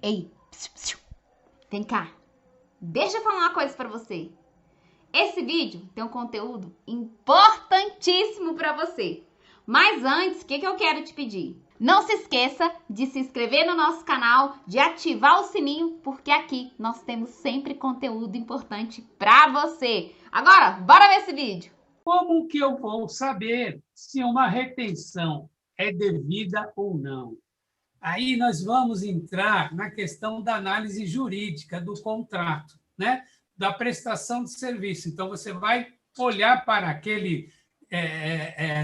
Ei, vem cá. Deixa eu falar uma coisa pra você. Esse vídeo tem um conteúdo importantíssimo pra você. Mas antes, o que eu quero te pedir? Não se esqueça de se inscrever no nosso canal, de ativar o sininho, porque aqui nós temos sempre conteúdo importante pra você. Agora, bora ver esse vídeo. Como que eu vou saber se uma retenção é devida ou não? Aí nós vamos entrar na questão da análise jurídica do contrato, né? Da prestação de serviço. Então, você vai olhar para aquele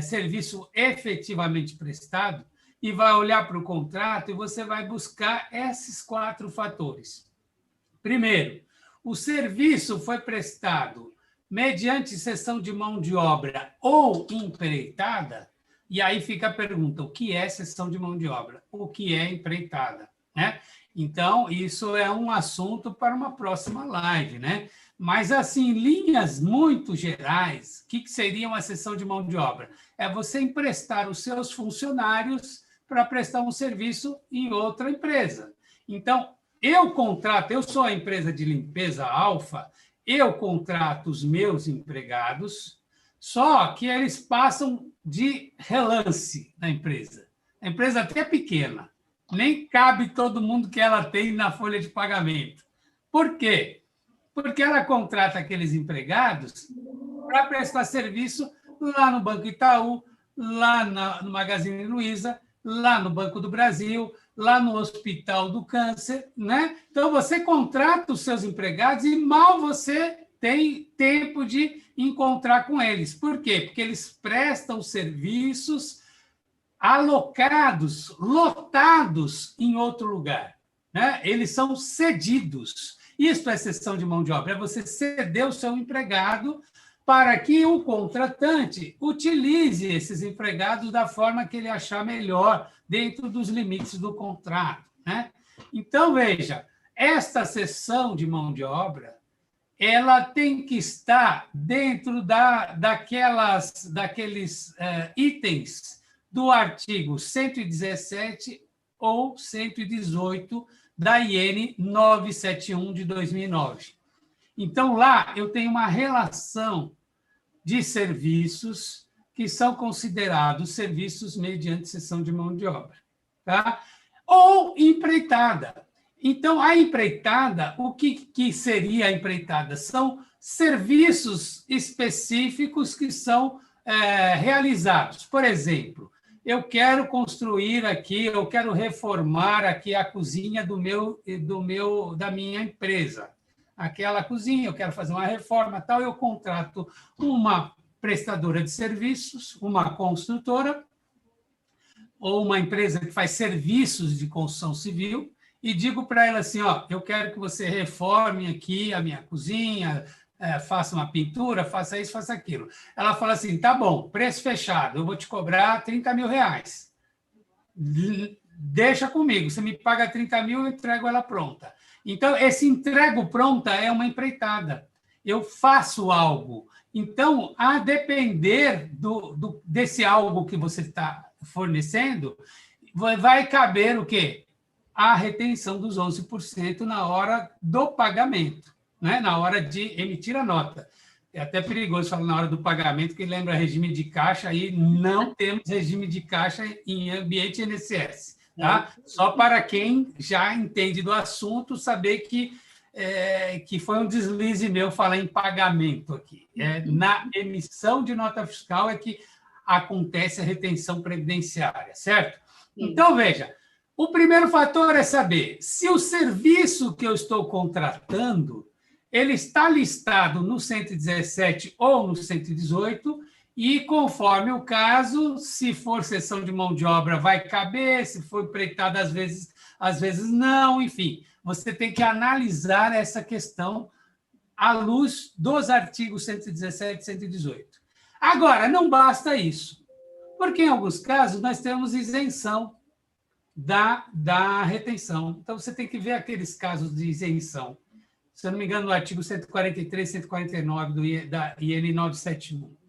serviço efetivamente prestado e vai olhar para o contrato e você vai buscar esses 4 fatores. Primeiro, o serviço foi prestado mediante cessão de mão de obra ou empreitada. E aí fica a pergunta: o que é cessão de mão de obra? O que é empreitada? Né? Então, isso é um assunto para uma próxima live, né? Mas, assim, linhas muito gerais, o que seria uma cessão de mão de obra? É você emprestar os seus funcionários para prestar um serviço em outra empresa. Então, eu sou a empresa de limpeza Alfa, eu contrato os meus empregados, só que eles passam de relance na empresa. A empresa até é pequena, nem cabe todo mundo que ela tem na folha de pagamento. Por quê? Porque ela contrata aqueles empregados para prestar serviço lá no Banco Itaú, lá no Magazine Luiza, lá no Banco do Brasil, lá no Hospital do Câncer, né? Então, você contrata os seus empregados e mal você tem tempo de encontrar com eles. Por quê? Porque eles prestam serviços alocados, lotados em outro lugar, né? Eles são cedidos. Isso é cessão de mão de obra, é você ceder o seu empregado para que o contratante utilize esses empregados da forma que ele achar melhor, dentro dos limites do contrato, né? Então, veja, esta cessão de mão de obra, ela tem que estar dentro daqueles itens do artigo 117 ou 118 da IN 971 de 2009. Então, lá eu tenho uma relação de serviços que são considerados serviços mediante cessão de mão de obra, tá? Ou empreitada. Então, a empreitada, o que seria a empreitada? São serviços específicos que são realizados. Por exemplo, eu quero construir aqui, eu quero reformar aqui a cozinha da minha empresa. Aquela cozinha, eu quero fazer uma reforma, tal, eu contrato uma prestadora de serviços, uma construtora, ou uma empresa que faz serviços de construção civil, e digo para ela assim: ó, eu quero que você reforme aqui a minha cozinha, faça uma pintura, faça isso, faça aquilo. Ela fala assim: tá bom, preço fechado, eu vou te cobrar 30 mil reais. Deixa comigo, você me paga 30 mil, eu entrego ela pronta. Então, esse entrego pronta é uma empreitada. Eu faço algo. Então, a depender desse algo que você está fornecendo, vai caber o quê? A retenção dos 11% na hora do pagamento, né? Na hora de emitir a nota. É até perigoso falar na hora do pagamento, que lembra regime de caixa, e não temos regime de caixa em ambiente INSS. Tá? Só para quem já entende do assunto saber que foi um deslize meu falar em pagamento aqui. Na emissão de nota fiscal é que acontece a retenção previdenciária, certo? Então, veja, o primeiro fator é saber se o serviço que eu estou contratando ele está listado no 117 ou no 118, e, conforme o caso, se for cessão de mão de obra, vai caber, se for empreitada, às vezes não, enfim. Você tem que analisar essa questão à luz dos artigos 117 e 118. Agora, não basta isso, porque, em alguns casos, nós temos isenção da retenção. Então, você tem que ver aqueles casos de isenção. Se eu não me engano, no artigo 143, 149 da IN 971.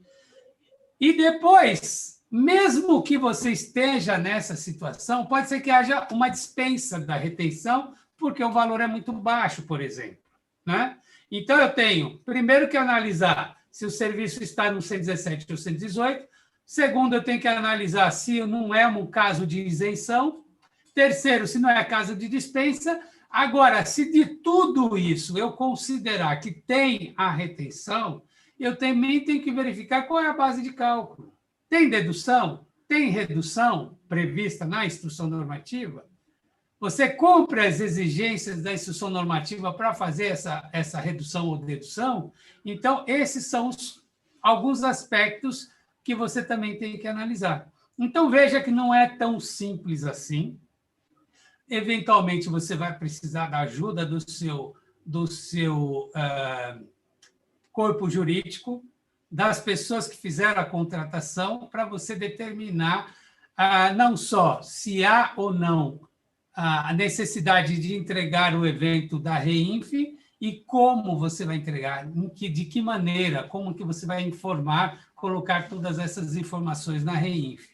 E depois, mesmo que você esteja nessa situação, pode ser que haja uma dispensa da retenção porque o valor é muito baixo, por exemplo, né? Então, eu tenho, primeiro, que analisar se o serviço está no 117 ou 118. Segundo, eu tenho que analisar se não é um caso de isenção. Terceiro, se não é caso de dispensa. Agora, se de tudo isso eu considerar que tem a retenção, eu também tenho que verificar qual é a base de cálculo. Tem dedução? Tem redução prevista na instrução normativa? Você cumpre as exigências da instrução normativa para fazer essa redução ou dedução? Então, esses são alguns aspectos que você também tem que analisar. Então, veja que não é tão simples assim. Eventualmente, você vai precisar da ajuda do seu corpo jurídico, das pessoas que fizeram a contratação, para você determinar não só se há ou não a necessidade de entregar o evento da REINF e como você vai entregar, de que maneira, como que você vai informar, colocar todas essas informações na REINF.